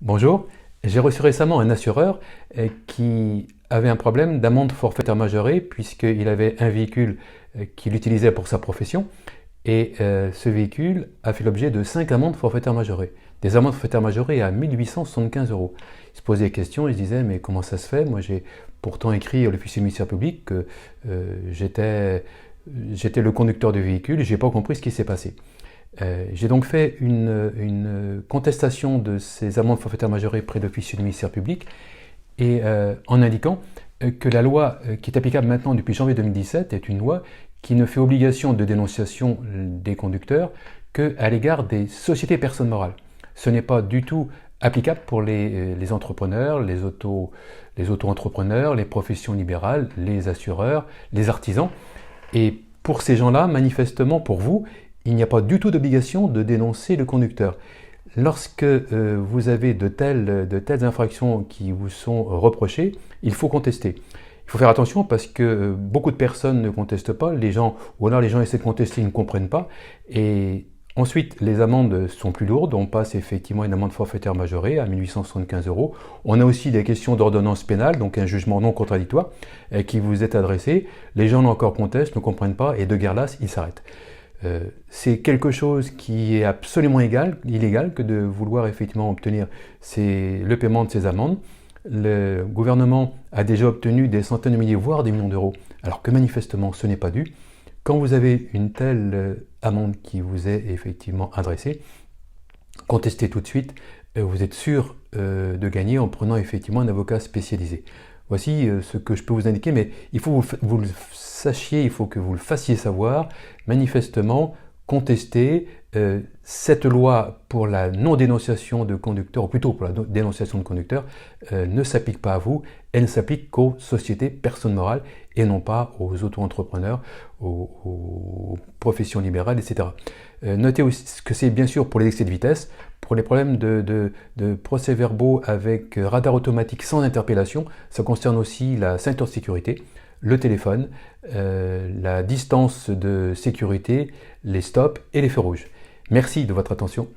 Bonjour, j'ai reçu récemment un assureur qui avait un problème d'amende forfaitaire majorée puisqu'il avait un véhicule qu'il utilisait pour sa profession et ce véhicule a fait l'objet de 5 amendes forfaitaires majorées. Des amendes forfaitaires majorées à 1875 euros. Il se posait des questions, il se disait mais comment ça se fait? Moi j'ai pourtant écrit à l'officier du ministère public que j'étais le conducteur du véhicule et je n'ai pas compris ce qui s'est passé. J'ai donc fait une contestation de ces amendes forfaitaires majorées près de l'officier du ministère public et en indiquant que la loi qui est applicable maintenant depuis janvier 2017 est une loi qui ne fait obligation de dénonciation des conducteurs qu'à l'égard des sociétés personnes morales. Ce n'est pas du tout applicable pour les entrepreneurs, les auto-entrepreneurs, les professions libérales, les assureurs, les artisans. Et pour ces gens-là, manifestement pour vous, il n'y a pas du tout d'obligation de dénoncer le conducteur. Lorsque vous avez de telles infractions qui vous sont reprochées, il faut contester. Il faut faire attention parce que beaucoup de personnes ne contestent pas, ou alors les gens essaient de contester, ils ne comprennent pas. Et ensuite, les amendes sont plus lourdes, on passe effectivement une amende forfaitaire majorée à 1875 euros. On a aussi des questions d'ordonnance pénale, donc un jugement non contradictoire qui vous est adressé. Les gens encore contestent, ne comprennent pas et de guerre lasse, ils s'arrêtent. C'est quelque chose qui est absolument illégal que de vouloir effectivement obtenir le paiement de ces amendes. Le gouvernement a déjà obtenu des centaines de milliers, voire des millions d'euros, alors que manifestement ce n'est pas dû. Quand vous avez une telle amende qui vous est effectivement adressée, contestez tout de suite, vous êtes sûr de gagner en prenant effectivement un avocat spécialisé. Voici ce que je peux vous indiquer, mais il faut que vous le sachiez, il faut que vous le fassiez savoir. Manifestement, contester cette loi pour la non-dénonciation de conducteurs, ou plutôt pour la dénonciation de conducteurs, ne s'applique pas à vous, elle ne s'applique qu'aux sociétés personnes morales et non pas aux auto-entrepreneurs, aux professions libérales, etc. Notez aussi que c'est bien sûr pour les excès de vitesse, pour les problèmes de procès-verbaux avec radar automatique sans interpellation, ça concerne aussi la ceinture de sécurité, le téléphone, la distance de sécurité, les stops et les feux rouges. Merci de votre attention.